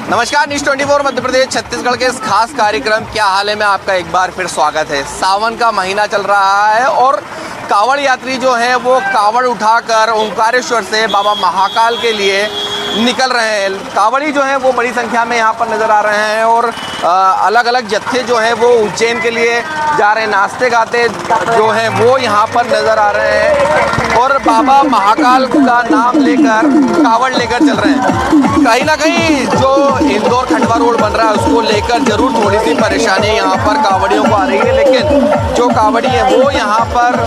नमस्कार, न्यूज़ 24 मध्य प्रदेश छत्तीसगढ़ के इस खास कार्यक्रम क्या हाल है में आपका एक बार फिर स्वागत है। सावन का महीना चल रहा है और कांवड़ यात्री जो हैं वो कांवड़ उठाकर ओंकारेश्वर से बाबा महाकाल के लिए निकल रहे हैं। कांवड़ी जो हैं वो बड़ी संख्या में यहाँ पर नज़र आ रहे हैं और अलग अलग जत्थे जो हैं वो उज्जैन के लिए जा रहे हैं। नाचते गाते जो हैं वो यहाँ पर नज़र आ रहे हैं और बाबा महाकाल का नाम लेकर कांवड़ लेकर चल रहे हैं। कहीं ना कहीं जो इंदौर खंडवा रोड बन रहा है उसको लेकर जरूर थोड़ी सी परेशानी यहाँ पर कांवड़ियों को आ रही है, लेकिन जो कांवड़ी है वो यहाँ पर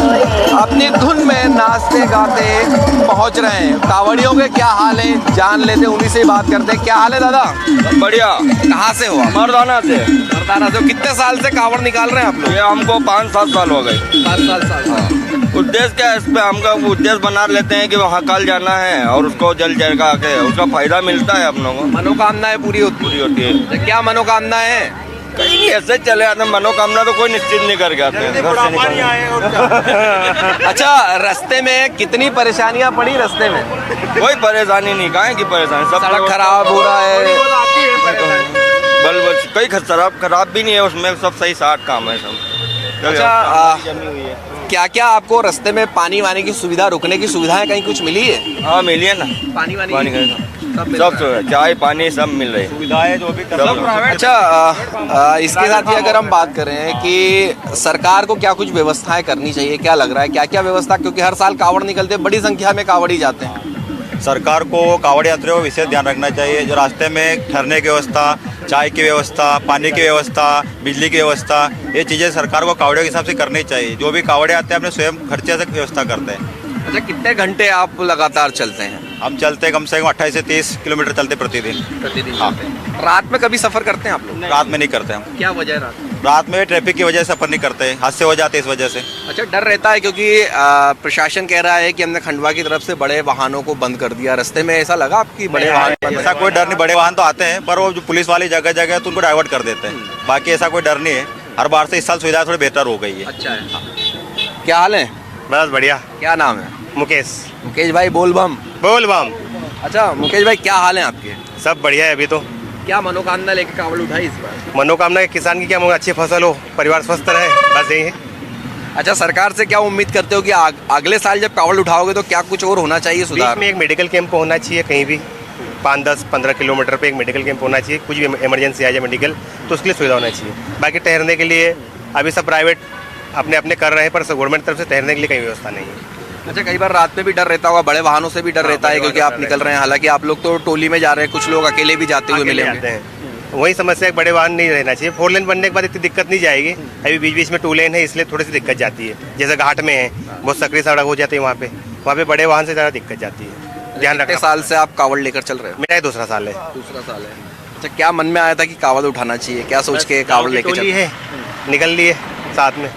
अपनी धुन में नाचते गाते पहुँच रहे हैं। कांवड़ियों के क्या हाल है जान लेते, उन्हीं से बात करते हैं। क्या हाल है दादा? बढ़िया। कहाँ से हो आप? मर्दाना से। मर्दाना से। कितने साल से कांवड़ निकाल रहे हैं आप लोग? ये हमको 5-7 साल हो गए। 5 साल। उद्देश्य क्या है इस पे? हमका उद्देश्य बना लेते हैं कि महाकाल जाना है और उसको जल जगा के उसका फायदा मिलता है अपनों को। मनोकामनाएं पूरी होती है। तो क्या मनोकामना है? कहीं नहीं ऐसे चले आते, मनोकामना तो कोई निश्चित नहीं करके आते हैं। अच्छा, रास्ते में कितनी परेशानियां पड़ी? रास्ते में कोई परेशानी नहीं, काहे की परेशानी, सब सड़क खराब हो रहा है, बस कई शराब खराब भी नहीं है उसमें, सब सही साठ काम है सब। अच्छा, क्या क्या आपको रास्ते में पानी वानी की सुविधा, रुकने की सुविधाएं कहीं कुछ मिली है? हाँ मिली है ना, पानी वानी सब चाय पानी सब मिल रही है, सुविधाएं जो भी सब। अच्छा, इसके साथ ही अगर हम बात करें कि सरकार को क्या कुछ व्यवस्थाएं करनी चाहिए, क्या लग रहा है क्या क्या व्यवस्था, क्योंकि हर साल कांवड़ निकलते हैं, बड़ी संख्या में कांवड़ी जाते हैं। सरकार को कांवड़ यात्रियों को विशेष ध्यान रखना चाहिए। जो रास्ते में ठहरने की व्यवस्था, चाय की व्यवस्था, पानी की व्यवस्था, बिजली की व्यवस्था, ये चीज़ें सरकार को कांवड़ियों के हिसाब से करनी चाहिए। जो भी कांवड़े आते हैं अपने स्वयं खर्चे से व्यवस्था करते हैं। अच्छा, कितने घंटे आप लगातार चलते हैं? हम चलते कम से कम 28 से 30 किलोमीटर चलते प्रतिदिन। हाँ। रात में कभी सफर करते हैं आप लोग? रात में नहीं करते हम। क्या वजह है? रात में ट्रैफिक की वजह से सफर नहीं करते, हादसे हो जाते इस वजह से। अच्छा, डर रहता है क्योंकि प्रशासन कह रहा है कि हमने खंडवा की तरफ से बड़े वाहनों को बंद कर दिया। रास्ते में ऐसा लगा आपकी बड़े वाहन? ऐसा कोई डर नहीं, बड़े वाहन तो आते हैं पर वो जो पुलिस वाली जगह जगह तो उनको डाइवर्ट कर देते हैं। बाकी ऐसा कोई डर नहीं है। हर बार से इस साल सुविधा थोड़ी बेहतर हो गई है। अच्छा है। क्या हाल है? बस बढ़िया। क्या नाम है? मुकेश भाई बोल बम। अच्छा मुकेश भाई, क्या हाल है आपके? सब बढ़िया है। अभी तो क्या मनोकामना लेके कांवड़ उठाई इस बार? मनोकामना है किसान की, क्या अच्छी फसल हो, परिवार स्वस्थ रहे, बस यही है। अच्छा, सरकार से क्या उम्मीद करते हो कि अगले साल जब कांवड़ उठाओगे तो क्या कुछ और होना चाहिए सुधार? बीच में एक मेडिकल कैंप होना चाहिए, कहीं भी 5-10-15 किलोमीटर पे एक मेडिकल कैंप होना चाहिए। कुछ भी इमरजेंसी आ जाए मेडिकल तो उसके लिए सुविधा होना चाहिए। बाकी ठहरने के लिए अभी सब प्राइवेट अपने अपने कर रहे हैं, पर गवर्नमेंट तरफ से ठहरने के लिए कोई व्यवस्था नहीं है। अच्छा, कई बार रात में भी डर रहता होगा, बड़े वाहनों से भी डर रहता है क्योंकि आप निकल रहे हैं। हालांकि आप लोग तो टोली में जा रहे हैं, कुछ लोग अकेले भी जाते हुए मिले हैं। वही समस्या है, बड़े वाहन नहीं रहना चाहिए। 4 लेन बनने के बाद इतनी दिक्कत नहीं जाएगी। अभी बीच बीच में 2 लेन है, इसलिए थोड़ी सी दिक्कत जाती है। जैसे घाट में है, बहुत सकरी सड़क हो जाती है, वहाँ पे बड़े वाहन से ज़्यादा दिक्कत जाती है। ध्यान रखना। साल से आप कांवड़ लेकर चल रहे हो? मेरा 2रा साल है। दूसरा साल है। अच्छा, क्या मन में आया था कि कांवड़ उठाना चाहिए, क्या सोच के कांवड़ लेकर चल है? निकल लिए साथ में।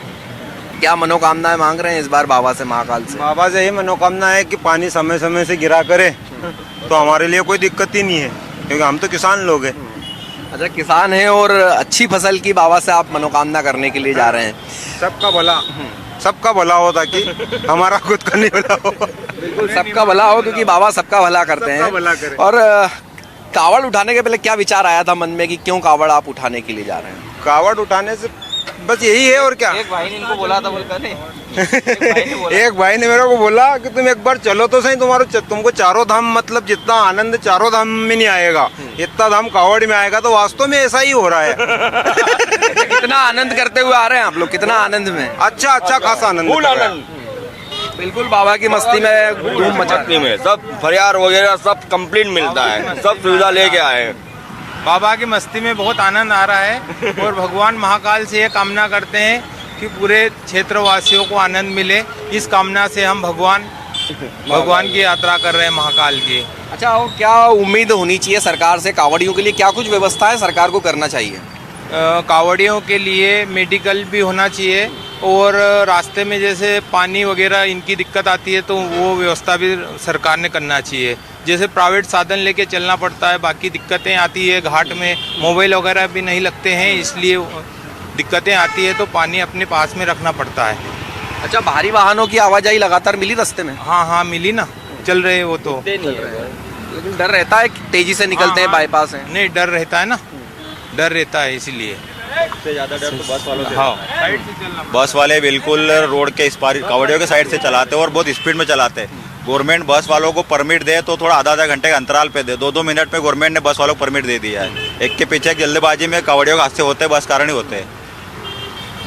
क्या मनोकामनाएं मांग रहे हैं इस बार बाबा से, महाकाल से? बाबा से ये मनोकामना है कि पानी समय समय से गिरा करे तो हमारे लिए कोई दिक्कत ही नहीं है, क्योंकि हम तो किसान लोग हैं। अच्छा, किसान हैं और अच्छी फसल की बाबा से आप मनोकामना करने के लिए जा रहे हैं। सबका भला हो ताकि हमारा खुद का नहीं भला हो। बिल्कुल, सबका भला हो क्योंकि बाबा सबका भला करते हैं। और कांवड़ उठाने के पहले क्या विचार आया था मन में कि क्यों कांवड़ आप उठाने के लिए जा रहे हैं? कावड़ उठाने से बस यही है, और क्या। एक भाई ने इनको बोला था, बोलकर नहीं एक भाई ने मेरे को बोला कि तुम एक बार चलो तो सही, तुमको चारों धाम, मतलब जितना आनंद चारों धाम में नहीं आएगा इतना धाम कावड़ में आएगा। तो वास्तव में ऐसा ही हो रहा है। कितना आनंद करते हुए आ रहे हैं आप लोग? कितना आनंद में? अच्छा खासा आनंद। बिल्कुल, बाबा की मस्ती में धूम मचाती में सब फरियार वगैरह सब कंप्लीट मिलता है, सब सुविधा लेके आए। बाबा की मस्ती में बहुत आनंद आ रहा है और भगवान महाकाल से ये कामना करते हैं कि पूरे क्षेत्रवासियों को आनंद मिले। इस कामना से हम भगवान की यात्रा कर रहे हैं महाकाल की। अच्छा, और क्या उम्मीद होनी चाहिए सरकार से कांवड़ियों के लिए? क्या कुछ व्यवस्था है सरकार को करना चाहिए? कांवड़ियों के लिए मेडिकल भी होना चाहिए और रास्ते में जैसे पानी वगैरह इनकी दिक्कत आती है तो वो व्यवस्था भी सरकार ने करना चाहिए। जैसे प्राइवेट साधन लेके चलना पड़ता है, बाकी दिक्कतें आती है। घाट में मोबाइल वगैरह भी नहीं लगते हैं, इसलिए दिक्कतें आती है, तो पानी अपने पास में रखना पड़ता है। अच्छा, भारी वाहनों की आवाजाही लगातार मिली रास्ते में? हाँ मिली ना, चल रहे वो तो। लेकिन डर रहता है कि तेजी से निकलते हैं, बाईपास है। नहीं, डर रहता है ना, डर रहता है इसीलिए। सबसे ज्यादा डर तो बस वालों से हाँ, बस वाले बिल्कुल रोड के इस पार कावड़ियों के साइड से चलाते हैं और बहुत स्पीड में चलाते हैं। गवर्नमेंट बस वालों को परमिट दे तो थोड़ा आधा घंटे के अंतराल पे दे, 2-2 मिनट में गवर्नमेंट ने बस वालों को परमिट दे दिया है। एक के पीछे एक जल्दबाजी में कावड़ियों के हादसे होते हैं, बस कारण ही होते हैं।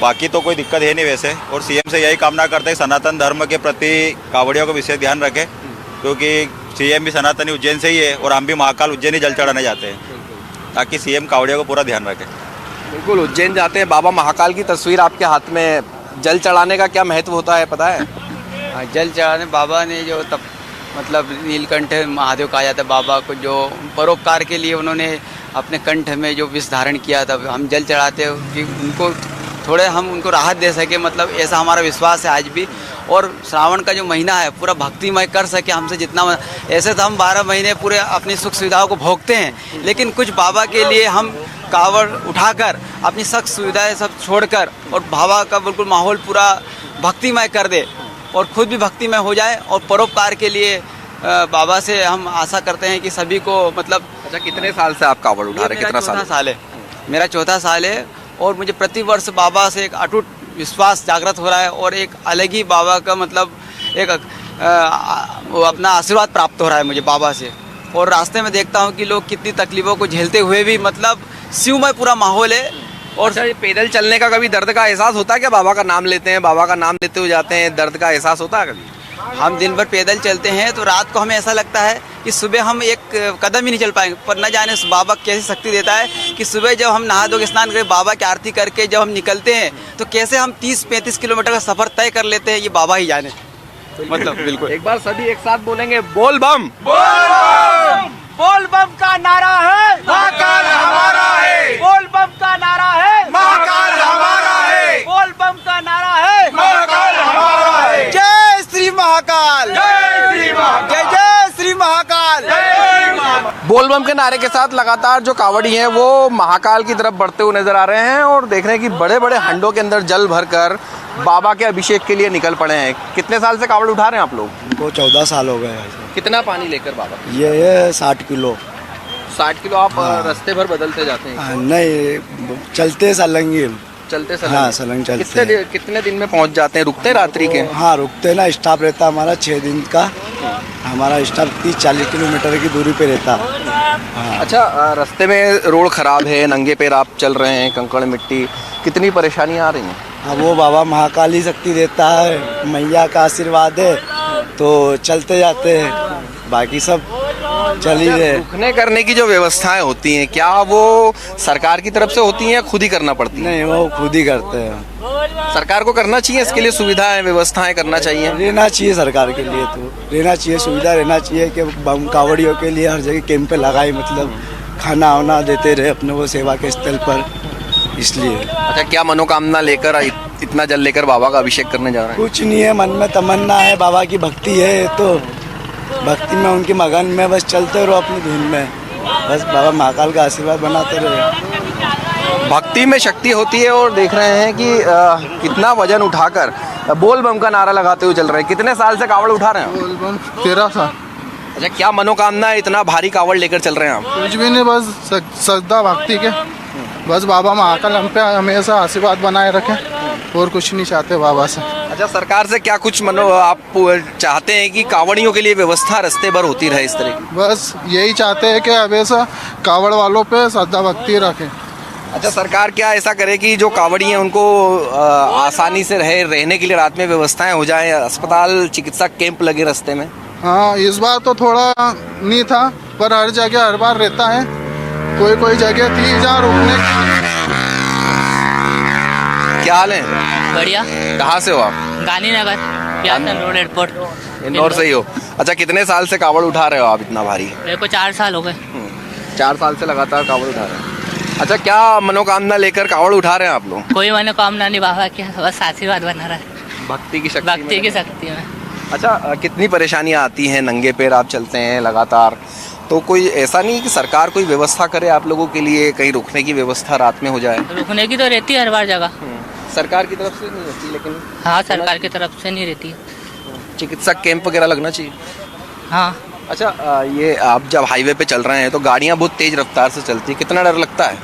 बाकी तो कोई दिक्कत है नहीं वैसे। और सीएम से यही कामना करते हैं सनातन धर्म के प्रति कावड़ियों को विशेष ध्यान रखें, क्योंकि सीएम भी सनातनी उज्जैन से ही है और हम भी महाकाल उज्जैन ही जल चढ़ाने जाते हैं, ताकि सीएम कावड़ियों को पूरा ध्यान रखे। बिल्कुल, उज्जैन जाते हैं, बाबा महाकाल की तस्वीर आपके हाथ में, जल चढ़ाने का क्या महत्व होता है पता है? जल चढ़ाने बाबा ने जो तब मतलब नीलकंठ महादेव कहा जाता है बाबा को, जो परोपकार के लिए उन्होंने अपने कंठ में जो विष धारण किया था, हम जल चढ़ाते हैं कि उनको थोड़े हम उनको राहत दे सके, मतलब ऐसा हमारा विश्वास है आज भी। और श्रावण का जो महीना है पूरा भक्तिमय कर सके हमसे जितना। ऐसे तो हम 12 महीने पूरे अपनी सुख सुविधाओं को भोगते हैं, लेकिन कुछ बाबा के लिए हम कावड़ उठाकर अपनी सुख सुविधाएं सब छोड़कर और बाबा का बिल्कुल माहौल पूरा भक्तिमय कर दे और खुद भी भक्तिमय हो जाए। और परोपकार के लिए बाबा से हम आशा करते हैं कि सभी को मतलब। अच्छा, कितने साल से आप कावड़ उठा रहे हैं? कितना साल है? मेरा चौथा साल है और मुझे प्रतिवर्ष बाबा से एक अटूट विश्वास जागृत हो रहा है और एक अलग ही बाबा का मतलब एक वो अपना आशीर्वाद प्राप्त हो रहा है मुझे बाबा से। और रास्ते में देखता हूँ कि लोग कितनी तकलीफ़ों को झेलते हुए भी मतलब शिवमय पूरा माहौल है। और अच्छा, ये पैदल चलने का कभी दर्द का एहसास होता है क्या? बाबा का नाम लेते हैं, बाबा का नाम लेते हुए जाते हैं, दर्द का एहसास होता है कभी? हम दिन भर पैदल चलते हैं तो रात को हमें ऐसा लगता है कि सुबह हम एक कदम ही नहीं चल पाएंगे, पर न जाने बाबा कैसी शक्ति देता है कि सुबह जब हम नहा धो के स्नान करके बाबा की आरती करके जब हम निकलते हैं तो कैसे हम 30-35 किलोमीटर का सफ़र तय कर लेते हैं, ये बाबा ही जाने। मतलब बिल्कुल एक बार सभी एक साथ बोलेंगे, बोल बम। बोल बम का नारा है, महाकाल हमारा है। बोल बम का नारा है, महाकाल हमारा है। बोल बम का नारा है, महाकाल हमारा है। जय श्री महाकाल, जय श्री महाकाल, जय जय श्री महाकाल, बोल बम के नारे के साथ लगातार जो कावड़ी हैं वो महाकाल की तरफ बढ़ते हुए नजर आ रहे हैं और देख रहे हैं कि बड़े बड़े हंडों के अंदर जल भरकर बाबा के अभिषेक के लिए निकल पड़े हैं। कितने साल से कावड़ उठा रहे हैं आप लोग? को 14 साल हो गए हैं। कितना पानी लेकर बाबा? ये 60 किलो। 60 किलो आप रास्ते भर बदलते जाते हैं? नहीं, चलते सलंगी, चलते सलंग? हाँ, सलंग चलते हैं। कितने दिन में पहुंच जाते हैं? रुकते रात्रि के? हाँ, रुकते ना, स्टाफ रहता हमारा 6 दिन का। हमारा स्टाफ 30-40 किलोमीटर की दूरी पे रहता। हाँ। अच्छा, रास्ते में रोड खराब है, नंगे पैर आप चल रहे हैं, कंकड़ मिट्टी, कितनी परेशानियां आ रही हैं? अब वो बाबा महाकाल ही शक्ति देता है, मैया का आशीर्वाद है तो चलते जाते हैं, बाकी सब चल ही रहे। रुकने करने की जो व्यवस्थाएं होती हैं क्या वो सरकार की तरफ से होती हैं या खुद ही करना पड़ती है? नहीं, वो खुद ही करते हैं। सरकार को करना चाहिए इसके लिए, सुविधाएं व्यवस्थाएं करना चाहिए। रहना चाहिए सरकार के लिए, तो रहना चाहिए, सुविधा रहना चाहिए कि बम कावड़ियों के लिए हर जगह कैंप पे लगाए, मतलब खाना वाना देते रहे अपने वो सेवा के स्थल पर, इसलिए। अच्छा, क्या मनोकामना लेकर इतना जल लेकर बाबा का अभिषेक करने जा रहे हैं? कुछ नहीं है, मन में तमन्ना है, बाबा की भक्ति है तो भक्ति में उनकी मगन में बस चलते रहो अपनी धुन में, बस बाबा महाकाल का आशीर्वाद बनाते रहे। भक्ति में शक्ति होती है और देख रहे हैं कि कितना वजन उठाकर बोल बम का नारा लगाते हुए चल रहे हैं। कितने साल से कावड़ उठा रहे हैं? बोल बम 13 साल। अच्छा, क्या मनोकामना है इतना भारी कावड़ लेकर चल रहे हैं आप? कुछ भी नहीं, बस श्रद्धा भक्ति के, बस बाबा महाकाल हम पे हमेशा आशीर्वाद बनाए रखें और कुछ नहीं चाहते बाबा से। अच्छा, सरकार से क्या कुछ आप चाहते हैं कि कावड़ियों के लिए व्यवस्था रास्ते भर होती रहे इस तरह की? बस यही चाहते हैं कि हमेशा कावड़ वालों पे श्रद्धा भक्ति रखें। अच्छा, सरकार क्या ऐसा करे कि जो कावड़ी हैं उनको आसानी से रहने के लिए रात में व्यवस्थाएं हो जाएं, अस्पताल चिकित्सा कैंप लगे रास्ते में? हाँ, इस बार तो थोड़ा नहीं था, पर हर जगह हर बार रहता है। कोई जगह थी जहाँ रुकने। क्या हाल है? बढ़िया। कहाँ से हो आप? गांधीनगर, प्यासन रोड, एयरपोर्ट। इंदौर से ही हो? अच्छा, कितने साल से कावड़ उठा रहे हो आप इतना भारी? मेरे को 4 साल हो गए। 4 साल से लगातार कावड़ उठा रहे हैं। अच्छा, क्या मनोकामना लेकर कावड़ उठा रहे हैं आप लोग? कोई मनोकामना नहीं, बाबा के बस आशीर्वाद बना रहा है, भक्ति की शक्ति भक्ति की शक्ति में। अच्छा, कितनी परेशानियां आती हैं, नंगे पैर आप चलते हैं लगातार, तो कोई ऐसा नहीं कि सरकार कोई व्यवस्था करे आप लोगों के लिए, कहीं रुकने की व्यवस्था रात में हो जाए? रुकने की तो रहती है हर बार जगह, सरकार की तरफ से नहीं होती, लेकिन हाँ सरकार की तरफ से नहीं रहती। चिकित्सा कैंप वगैरह लगना चाहिए। हाँ, अच्छा ये आप जब हाईवे पे चल रहे हैं तो गाड़ियाँ बहुत तेज रफ्तार से चलती है, कितना डर लगता है?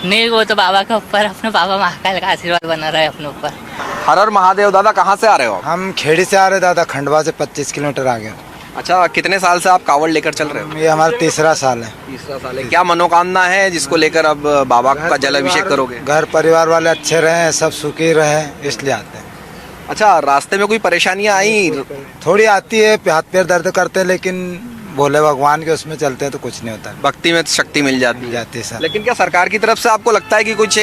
नहीं, वो तो बाबा के ऊपर, अपने बाबा महाकाल का आशीर्वाद बना रहा है अपने ऊपर। हर हर महादेव। दादा कहाँ से आ रहे हो आप? हम खेड़ी से आ रहे दादा, खंडवा से 25 किलोमीटर आगे। अच्छा, कितने साल से आप कावड़ लेकर चल रहे हो? ये हमारा तीसरा साल है। तीसरा साल है। क्या मनोकामना है जिसको लेकर अब बाबा का जल अभिषेक करोगे? घर परिवार वाले अच्छे रहे, सब सुखी रहे, इसलिए आते हैं। अच्छा, रास्ते में कोई परेशानियाँ आई? थोड़ी आती है, हाथ पैर दर्द करते हैं, लेकिन भोले भगवान के उसमें चलते हैं तो कुछ नहीं होता है, भक्ति में शक्ति मिल जाती जाती है सर। लेकिन क्या सरकार की तरफ से आपको लगता है कि कुछ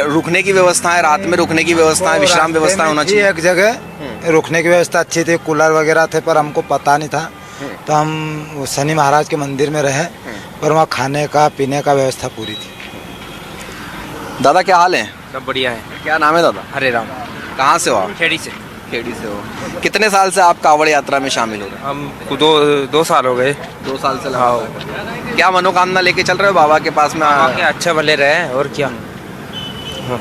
रुकने की व्यवस्था है, रात में रुकने की व्यवस्था है, विश्राम व्यवस्था होना चाहिए? एक जगह रुकने की व्यवस्था अच्छी थी, कूलर वगैरह थे, पर हमको पता नहीं था तो हम शनि महाराज के मंदिर में रहे, पर वहाँ खाने का पीने का व्यवस्था पूरी थी। दादा क्या हाल है? सब बढ़िया है। क्या नाम है दादा? हरे राम। कहाँ से हो आप? खेड़ी से। खेड़ी से हो। कितने साल से आप कावड़ यात्रा में शामिल हो रहे हम दो साल हो गए। 2 साल से लगा। क्या मनोकामना लेके चल रहे हो बाबा के पास में? अच्छा भले रहे और क्या।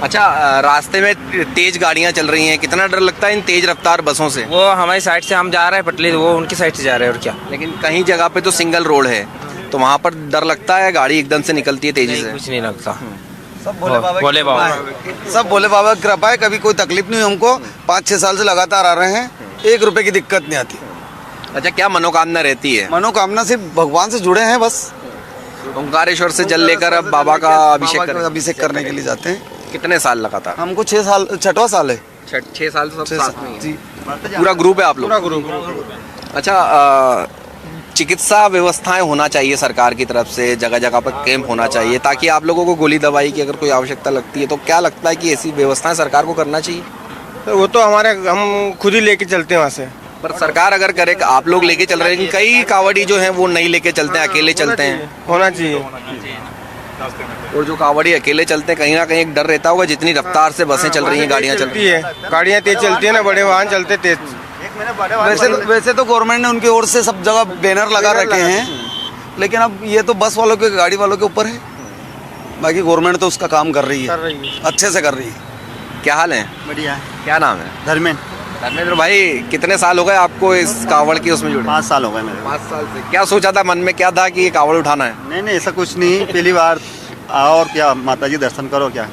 अच्छा, रास्ते में तेज गाड़ियाँ चल रही हैं, कितना डर लगता है इन तेज रफ्तार बसों से? वो हमारी साइड से हम जा रहे हैं पटली, वो उनकी साइड से जा रहे हैं और क्या। लेकिन कहीं जगह पे तो सिंगल रोड है, तो वहाँ पर डर लगता है, गाड़ी एकदम से निकलती है तेजी से? कुछ नहीं लगता। सब भोले बाबा सब भोले बाबा की कृपा है, कभी कोई तकलीफ नहीं। हमको 5-6 साल से लगातार आ रहे हैं, 1 रुपए की दिक्कत नहीं आती। अच्छा, क्या मनोकामना रहती है? मनोकामना से भगवान से जुड़े हैं बस। ओंकारेश्वर से जल लेकर अब बाबा का अभिषेक करने के लिए जाते हैं। कितने साल लगातार? हमको 6 साल, 6वां साल है। 6 साल से सब साथ में ही जी, हैं। पूरा ग्रुप है आप लोग? पूरा ग्रुप। अच्छा, चिकित्सा व्यवस्थाएं होना चाहिए सरकार की तरफ से, जगह जगह पर कैंप होना चाहिए ताकि आप लोगों को गोली दवाई की अगर कोई आवश्यकता लगती है तो क्या लगता है कि ऐसी व्यवस्थाएं सरकार को करना चाहिए? वो तो हम खुद ही लेके चलते हैं वहाँ से। पर सरकार अगर करे, आप लोग लेके चल रहे हैं, लेकिन कई कावड़ी जो हैं वो नहीं लेके चलते हैं, अकेले चलते हैं। होना चाहिए। और जो कावड़ी अकेले चलते हैं, कहीं ना कहीं एक डर रहता होगा, जितनी रफ्तार से बसें चल रही हैं, गाड़ियाँ चल रही हैं। गाड़ियाँ तेज चलती है ना, बड़े वाहन चलते तेज। वैसे तो गवर्नमेंट ने उनकी ओर से सब जगह बैनर लगा रखे हैं, लेकिन अब ये तो बस वालों के, गाड़ी वालों के ऊपर है। बाकी गवर्नमेंट तो उसका काम कर रही है, अच्छे से कर रही है। क्या हाल है? बढ़िया है। क्या नाम है? धर्मेंद्र भाई, कितने साल हो गए आपको इस कावड़ की उसमें जुड़े? 5 साल हो गए मेरे। 5 साल से। क्या सोचा था मन में, क्या था कि ये कावड़ उठाना है? नहीं ऐसा कुछ नहीं, पहली बार आओ और क्या माता जी दर्शन करो, क्या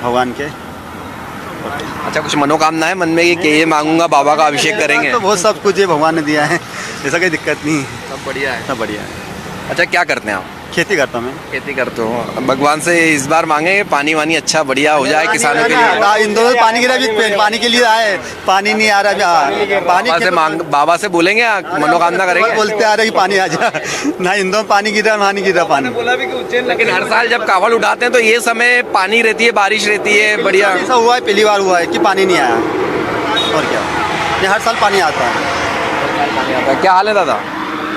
भगवान के। अच्छा, कुछ मनोकामना है मन में कि ये मांगूंगा, बाबा का अभिषेक करेंगे? तो बहुत सब कुछ ये भगवान ने दिया है, ऐसा कोई दिक्कत नहीं है। सब बढ़िया है। सब बढ़िया है। अच्छा, क्या करते हैं आप? खेती करता हूँ मैं। खेती करते हो। भगवान से इस बार मांगे पानी वानी अच्छा बढ़िया हो जाए किसानों के लिए। इंदौर में पानी गिरा, भी पानी के लिए आए, पानी नहीं आ रहा। पानी बाबा से बोलेंगे, मनोकामना करेंगे? बोलते आ रहे कि पानी आ जा। ना इंदौर में पानी गिरा, वहाँ नहीं गिरा पानी। लेकिन हर साल जब कावड़ उठाते हैं तो ये समय पानी रहती है, बारिश रहती है, बढ़िया। ऐसा हुआ है, पहली बार हुआ है कि पानी नहीं आया, और क्या, ये हर साल पानी आता है। क्या हाल है दादा?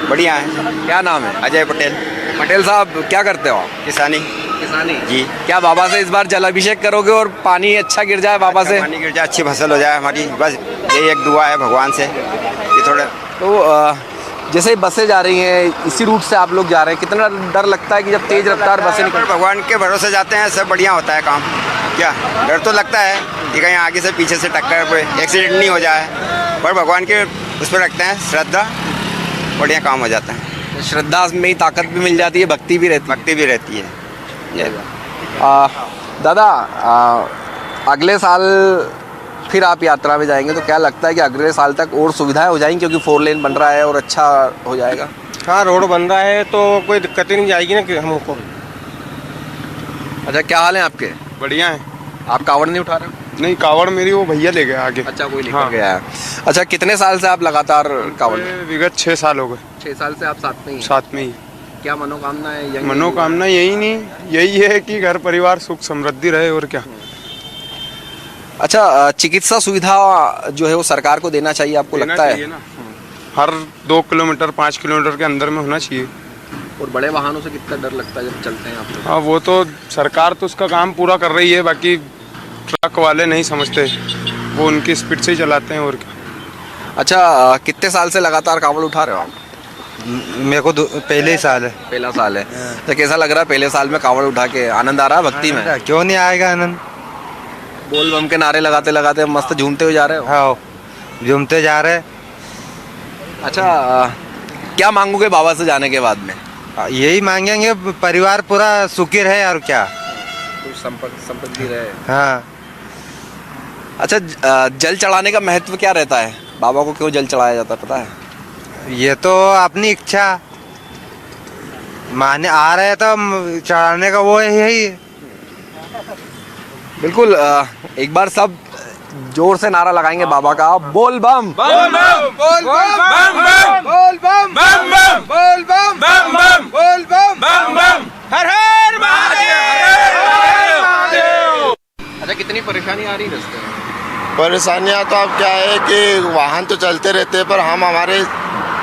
बढ़िया है। क्या नाम है? अजय पटेल। पटेल साहब, क्या करते हो आप? किसानी। किसानी जी। क्या बाबा से इस बार जल अभिषेक करोगे और पानी अच्छा गिर जाए बाबा से? पानी गिर जाए, अच्छी फसल हो जाए हमारी, बस यही एक दुआ है भगवान से। ये थोड़ा तो जैसे बसें जा रही हैं, इसी रूट से आप लोग जा रहे हैं, कितना डर लगता है कि जब तेज रफ्तार बसें निकल? भगवान के भरोसे जाते हैं, सब बढ़िया होता है काम। क्या डर तो लगता है कि कहीं आगे से पीछे से टक्कर एक्सीडेंट नहीं हो जाए, पर भगवान के उस पर रखते हैं श्रद्धा, बढ़िया काम हो जाता है। श्रद्धा में ही ताकत भी मिल जाती है, भक्ति भी रहती है। दादा, अगले साल फिर आप यात्रा में जाएंगे तो क्या लगता है कि अगले साल तक और सुविधाएं हो जाएंगी, क्योंकि 4 लेन बन रहा है और अच्छा हो जाएगा? हाँ, रोड बन रहा है तो कोई दिक्कत ही नहीं जाएगी ना कि हमको। अच्छा, क्या हाल है आपके? बढ़िया है। आप कावड़ नहीं उठा रहे हो? नहीं, कावड़ मेरी वो भैया ले गया आगे। अच्छा, कोई लेकर गया है। अच्छा, कितने साल से आप लगातार कावड़? विगत 6 साल हो गए। 6 साल से आप साथ में ही? साथ में ही। क्या मनोकामना है? मनोकामना यही है कि घर परिवार सुख समृद्धि रहे, और क्या। अच्छा, चिकित्सा सुविधा जो है वो सरकार को देना चाहिए, आपको लगता है? ना, हर 2 किलोमीटर 5 किलोमीटर के अंदर में होना चाहिए। और बड़े वाहनों से कितना डर लगता है जब चलते हैं आप लोग? हाँ, वो तो सरकार तो उसका काम पूरा कर रही है, बाकी ट्रक वाले नहीं समझते, वो उनकी स्पीड से ही चलाते हैं, और क्या। अच्छा, कितने साल से लगातार कावड़ उठा रहे हो आप? मेरे को पहले ही साल है। पहला साल है। तो कैसा लग रहा है पहले साल में कावड़ उठा के? आनंद आ रहा है भक्ति में? क्यों नहीं आएगा आनंद। बोल बम के नारे लगाते लगाते मस्त झूमते हुए जा रहे हो? हाँ, झूमते जा रहे। अच्छा, क्या मांगोगे बाबा से जाने के बाद में? यही मांगेंगे परिवार पूरा सुखी रहे और क्या। संपत्ति रहे। हाँ अच्छा, जल चढ़ाने का महत्व क्या रहता है? बाबा को क्यों जल चढ़ाया जाता है पता है? ये तो अपनी इच्छा माने आ रहे तो चढ़ाने का वो यही है। बिल्कुल। एक बार सब जोर से नारा लगाएंगे बाबा का, बोल बम बोल बम बोल बम बोल बम बोल बम बोल बम बोल बम बोल बम बम हर हर महादेव। अच्छा, कितनी परेशानी आ रही है रास्ते में? परेशानियाँ तो अब क्या है कि वाहन तो चलते रहते हैं, पर हम हमारे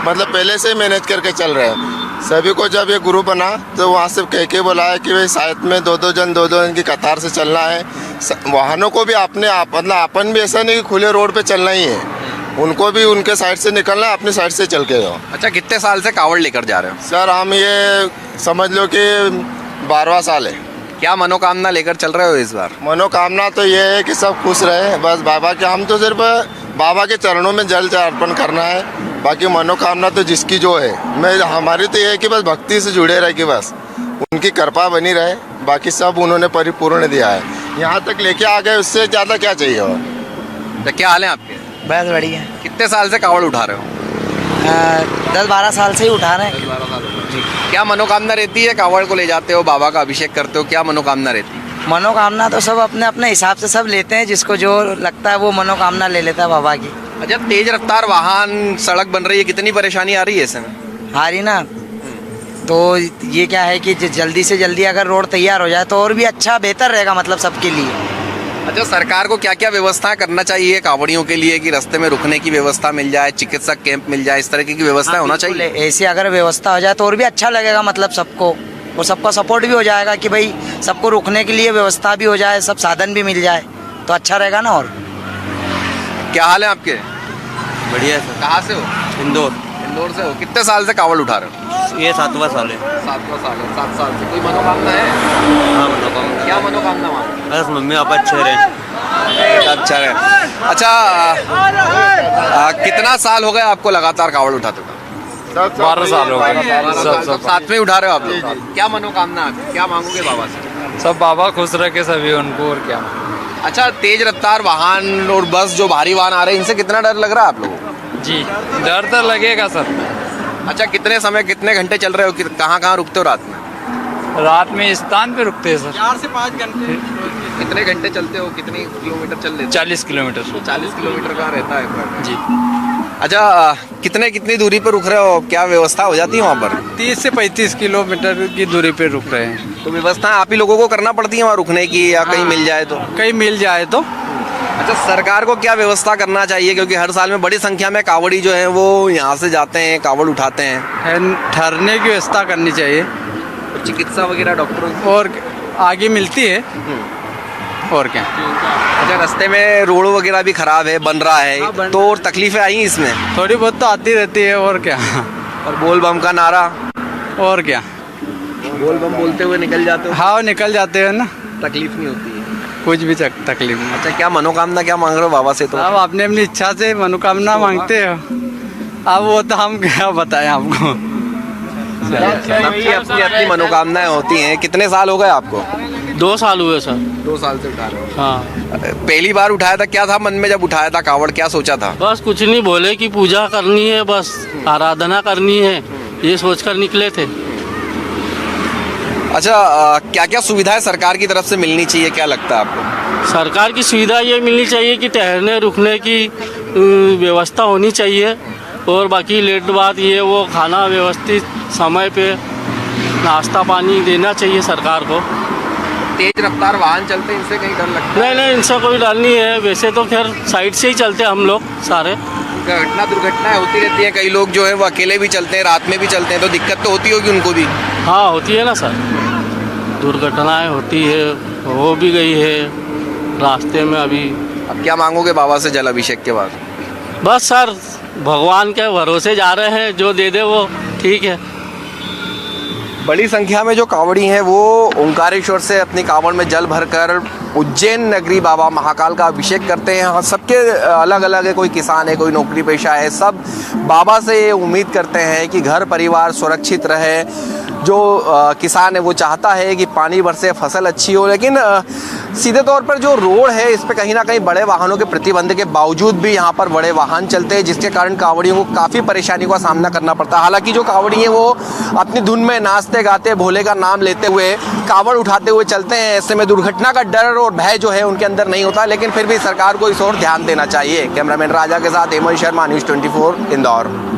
मतलब पहले से ही मैनेज करके चल रहे हैं। सभी को जब ये ग्रुप बना तो वहाँ से कह के बोला है कि भाई साथ में दो दो जन की कतार से चलना है। वाहनों को भी अपने आप मतलब अपन भी ऐसा नहीं कि खुले रोड पे चलना ही है, उनको भी उनके साइड से निकलना है, अपनी साइड से चल के जाओ। अच्छा, कितने साल से कावड़ लेकर जा रहे हो? सर हम ये समझ लो कि 12वां साल है। क्या मनोकामना लेकर चल रहे हो इस बार? मनोकामना तो ये है कि सब खुश रहे, बस बाबा के, हम तो सिर्फ बाबा के चरणों में जल अर्पण करना है। बाकी मनोकामना तो जिसकी जो है, मैं हमारी तो ये है कि बस भक्ति से जुड़े रहे, कि बस उनकी कृपा बनी रहे। बाकी सब उन्होंने परिपूर्ण दिया है, यहाँ तक लेके आ गए, उससे ज़्यादा क्या चाहिए और। तो क्या हाल है आपके? बहुत बढ़िया। कितने साल से कावड़ उठा रहे हो? 10-12 साल से ही उठा रहे हैं। 10-12 साल जी। क्या मनोकामना रहती है? कावड़ को ले जाते हो, बाबा का अभिषेक करते हो, क्या मनोकामना रहती है? मनोकामना तो सब अपने अपने हिसाब से सब लेते हैं, जिसको जो लगता है वो मनोकामना ले लेता है बाबा की। अच्छा, तेज रफ्तार वाहन सड़क बन रही है, कितनी परेशानी आ रही है ऐसे में? आ रही ना, तो ये क्या है कि जल्दी से जल्दी अगर रोड तैयार हो जाए तो और भी अच्छा बेहतर रहेगा, मतलब सबके लिए। अच्छा, सरकार को क्या क्या व्यवस्था करना चाहिए कावड़ियों के लिए कि रास्ते में रुकने की व्यवस्था मिल जाए, चिकित्सक कैंप मिल जाए, इस तरह की व्यवस्था होना चाहिए? ऐसे अगर व्यवस्था हो जाए तो और भी अच्छा लगेगा, मतलब सबको, और सबका सपोर्ट भी हो जाएगा कि भाई सबको रुकने के लिए व्यवस्था भी हो जाए, सब साधन भी मिल जाए तो अच्छा रहेगा ना। और क्या हाल है आपके? बढ़िया सर। कहाँ से हो? इंदौर। इंदौर से हो। कितने साल से कावड़ उठा रहे हो? ये 7वां साल है। 7वां साल है। 7 साल से कोई मनोकामना है? हाँ मनोकामना। क्या मनोकामना मांग? बस मम्मी पापा अच्छे रहे। अच्छा है। अच्छा, कितना साल हो गए आपको लगातार कावड़ उठाते हुए? 12 साल हो गए। सब साथ में उठा रहे हो आप लोग? क्या मनोकामना है? क्या मांगोगे बाबा से? सब बाबा खुश रखे सभी उनको, और क्या। अच्छा, तेज रफ्तार वाहन और बस जो भारी वाहन आ रहे हैं, इनसे कितना डर लग रहा है आप लोगों को? जी, डर तो लगेगा सर। अच्छा, कितने समय, कितने घंटे चल रहे हो? कहाँ कहाँ रुकते हो रात में? रात में स्थान पे रुकते हैं सर। 4 से 5 घंटे। कितने घंटे चलते हो? कितनी किलोमीटर चल लेते हो? 40 किलोमीटर। 40 किलोमीटर का रहता है जी। अच्छा, कितनी दूरी पर रुक रहे हो? क्या व्यवस्था हो जाती है वहाँ पर? 30 से 35 किलोमीटर की दूरी पे रुक रहे हैं। तो व्यवस्था आप ही लोगों को करना पड़ती है वहाँ रुकने की, या कहीं मिल जाए तो? कहीं मिल जाए तो। अच्छा, सरकार को क्या व्यवस्था करना चाहिए, क्योंकि हर साल में बड़ी संख्या में कावड़ी जो है वो यहाँ से जाते हैं, कावड़ उठाते हैं? ठहरने की व्यवस्था करनी चाहिए, चिकित्सा वगैरह डॉक्टरों की और आगे मिलती है, और क्या। अच्छा, रास्ते में रोड वगैरह भी खराब है, बन रहा है, तो और तकलीफें आई इसमें? थोड़ी बहुत तो आती रहती है, और क्या। और बोल बम का नारा? और क्या, बोल बम बोलते हुए निकल जाते हो? हाँ, निकल जाते हैं ना, तकलीफ नहीं होती है? कुछ भी तकलीफ नहीं। अच्छा, क्या मनोकामना क्या मांग रहे हो बाबा से? तो आप अपने अपनी इच्छा से मनोकामना मांगते हो, अब वो तो हम क्या बताएं आपको। सबकी अपनी अपनी मनोकामनाएं होती हैं। कितने साल हो गए आपको? 2 साल हुए सर। 2 साल से उठा रहे हो? हाँ। पहली बार उठाया था, क्या था मन में जब उठाया था कावड़, क्या सोचा था? बस कुछ नहीं, बोले कि पूजा करनी है, बस आराधना करनी है, ये सोचकर निकले थे। अच्छा, क्या क्या सुविधाएं सरकार की तरफ से मिलनी चाहिए, क्या लगता है आपको? सरकार की सुविधा ये मिलनी चाहिए कि ठहरने रुकने की व्यवस्था होनी चाहिए, और बाकी लेट बात ये वो खाना व्यवस्थित समय पे, नाश्ता पानी देना चाहिए सरकार को। तेज रफ्तार वाहन चलते हैं, इनसे कहीं डर लगता है? नहीं, इनसे कोई डर नहीं है, वैसे तो खैर साइड से ही चलते हैं हम लोग सारे। दुर्घटनाएं होती रहती हैं, कई लोग जो है वो अकेले भी चलते हैं, रात में भी चलते हैं, तो दिक्कत तो होती होगी उनको भी? हाँ, होती है ना सर, दुर्घटनाएं होती है, हो भी गई है रास्ते में अभी। अब क्या मांगोगे बाबा से जल अभिषेक के बाद? बस सर, भगवान के भरोसे जा रहे हैं, जो दे दे वो ठीक है। बड़ी संख्या में जो कावड़ी हैं वो ओंकारेश्वर से अपनी कावड़ में जल भरकर उज्जैन नगरी बाबा महाकाल का अभिषेक करते हैं। हाँ, सबके अलग अलग है, कोई किसान है, कोई नौकरी पेशा है, सब बाबा से ये उम्मीद करते हैं कि घर परिवार सुरक्षित रहे। जो किसान है वो चाहता है कि पानी बरसे, फसल अच्छी हो, लेकिन सीधे तौर पर जो रोड है इस पे कहीं ना कहीं बड़े वाहनों के प्रतिबंध के बावजूद भी यहाँ पर बड़े वाहन चलते हैं, जिसके कारण कांवड़ियों को काफ़ी परेशानी का सामना करना पड़ता है। हालांकि जो कांवड़ी है वो अपनी धुन में नाचते गाते भोले का नाम लेते हुए कांवड़ उठाते हुए चलते हैं। ऐसे में दुर्घटना का डर और भय जो है उनके अंदर नहीं होता, लेकिन फिर भी सरकार को इस ओर ध्यान देना चाहिए। कैमरामैन राजा के साथ हेमंत शर्मा, न्यूज़ 24 इंदौर।